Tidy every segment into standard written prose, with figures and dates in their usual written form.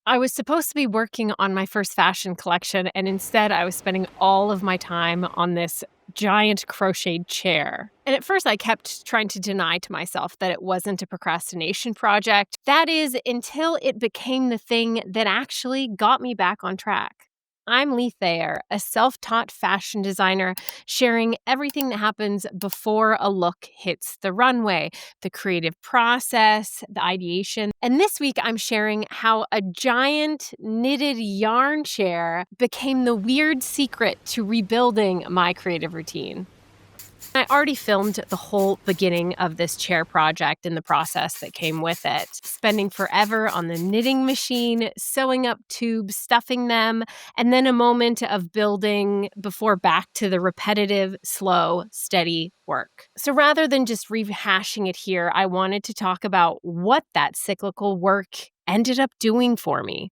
I was supposed to be working on my first fashion collection, and instead I was spending all of my time on this giant crocheted chair. And at first I kept trying to deny to myself that it wasn't a procrastination project. That is, until it became the thing that actually got me back on track. I'm Leigh Thayer, a self-taught fashion designer, sharing everything that happens before a look hits the runway, the creative process, the ideation. And this week, I'm sharing how a giant knitted yarn chair became the weird secret to rebuilding my creative routine. I already filmed the whole beginning of this chair project and the process that came with it, spending forever on the knitting machine, sewing up tubes, stuffing them, and then a moment of building before back to the repetitive, slow, steady work. So rather than just rehashing it here, I wanted to talk about what that cyclical work ended up doing for me.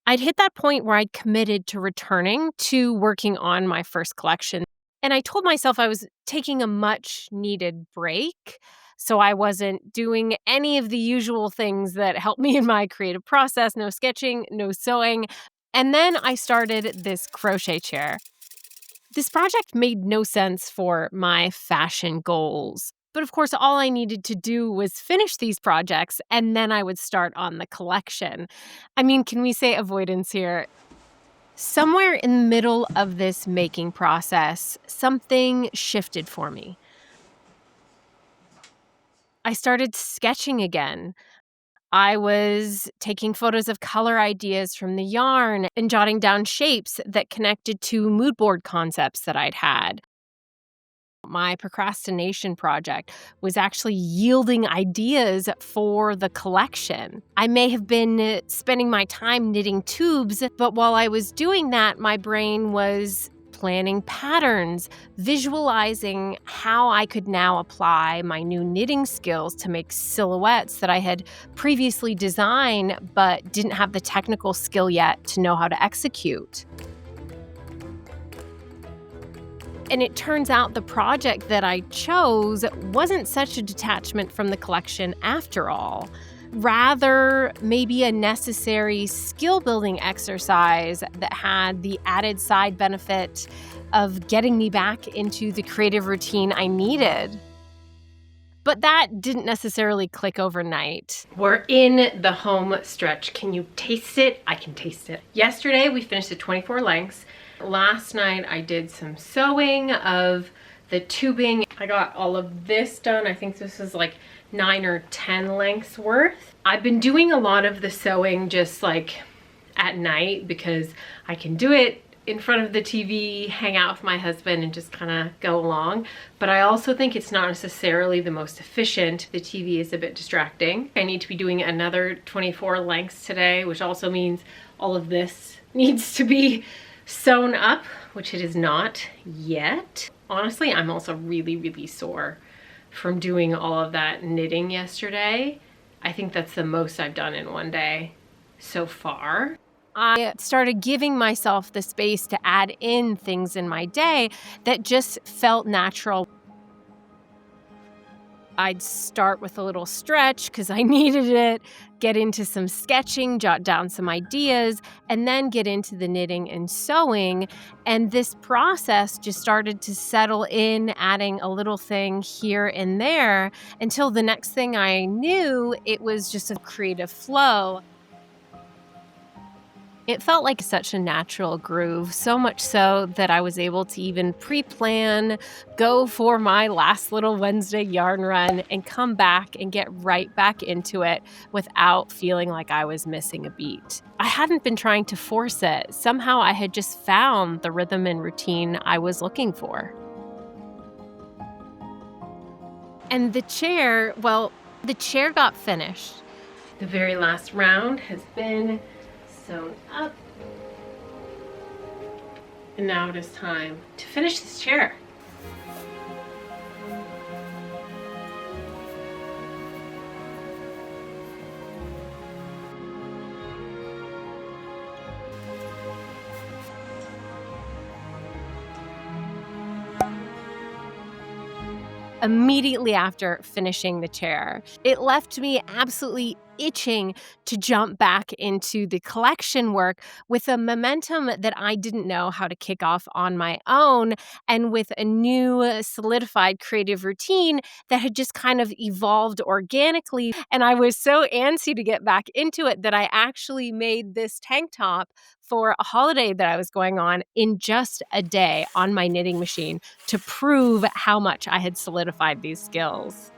I'd hit that point where I'd committed to returning to working on my first collection. And I told myself I was taking a much needed break. So I wasn't doing any of the usual things that help me in my creative process. No sketching, no sewing. And then I started this crochet chair. This project made no sense for my fashion goals. But of course, all I needed to do was finish these projects, and then I would start on the collection. I mean, can we say avoidance here? Somewhere in the middle of this making process, something shifted for me. I started sketching again. I was taking photos of color ideas from the yarn and jotting down shapes that connected to mood board concepts that I'd had. My procrastination project was actually yielding ideas for the collection. I may have been spending my time knitting tubes, but while I was doing that, my brain was planning patterns, visualizing how I could now apply my new knitting skills to make silhouettes that I had previously designed but didn't have the technical skill yet to know how to execute. And it turns out the project that I chose wasn't such a detachment from the collection after all. Rather, maybe a necessary skill-building exercise that had the added side benefit of getting me back into the creative routine I needed. But that didn't necessarily click overnight. We're in the home stretch. Can you taste it? I can taste it. Yesterday, we finished the 24 lengths. Last night I did some sewing of the tubing. I got all of this done. I think this is like 9 or 10 lengths worth. I've been doing a lot of the sewing just like at night because I can do it in front of the TV, hang out with my husband and just kind of go along. But I also think it's not necessarily the most efficient. The TV is a bit distracting. I need to be doing another 24 lengths today, which also means all of this needs to be sewn up, which it is not yet. Honestly, I'm also really sore from doing all of that knitting yesterday. I think that's the most I've done in one day so far. I started giving myself the space to add in things in my day that just felt natural. I'd start with a little stretch because I needed it, get into some sketching, jot down some ideas, and then get into the knitting and sewing. And this process just started to settle in, adding a little thing here and there until the next thing I knew, it was just a creative flow. It felt like such a natural groove, so much so that I was able to even pre-plan, go for my last little Wednesday yarn run, and come back and get right back into it without feeling like I was missing a beat. I hadn't been trying to force it. Somehow I had just found the rhythm and routine I was looking for. And the chair got finished. The very last round has been sewn up. And now it is time to finish this chair. Immediately after finishing the chair, it left me absolutely itching to jump back into the collection work with a momentum that I didn't know how to kick off on my own, and with a new solidified creative routine that had just kind of evolved organically. And I was so antsy to get back into it that I actually made this tank top for a holiday that I was going on in just a day on my knitting machine to prove how much I had solidified these skills.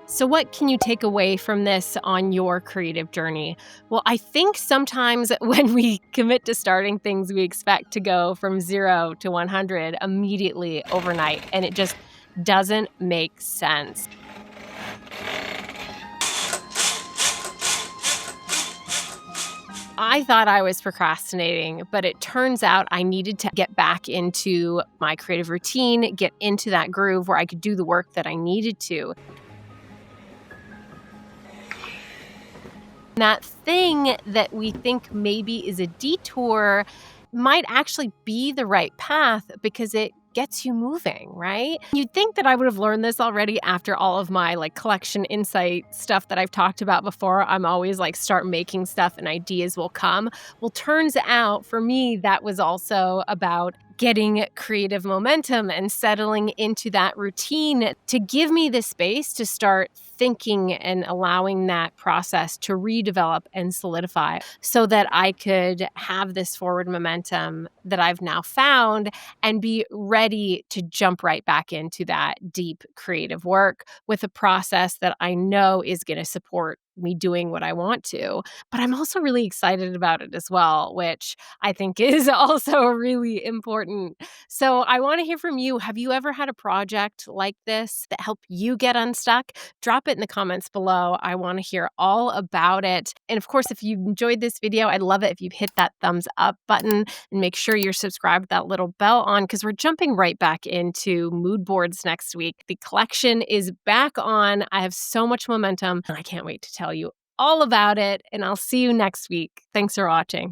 So, what can you take away from this on your creative journey? Well, I think sometimes when we commit to starting things, we expect to go from 0 to 100 immediately overnight, and it just doesn't make sense. I thought I was procrastinating, but it turns out I needed to get back into my creative routine, get into that groove where I could do the work that I needed to. That thing that we think maybe is a detour might actually be the right path because it gets you moving, right? You'd think that I would have learned this already after all of my collection insight stuff that I've talked about before. I'm always start making stuff and ideas will come. Well, turns out for me, that was also about getting creative momentum and settling into that routine to give me the space to start thinking and allowing that process to redevelop and solidify so that I could have this forward momentum that I've now found and be ready to jump right back into that deep creative work with a process that I know is going to support me doing what I want to. But I'm also really excited about it as well, which I think is also really important. So I want to hear from you. Have you ever had a project like this that helped you get unstuck? Drop it in the comments below. I want to hear all about it. And of course, if you enjoyed this video, I'd love it if you hit that thumbs up button and make sure you're subscribed with that little bell on, because we're jumping right back into mood boards next week. The collection is back on. I have so much momentum, and I can't wait to tell you all about it. And I'll see you next week. Thanks for watching.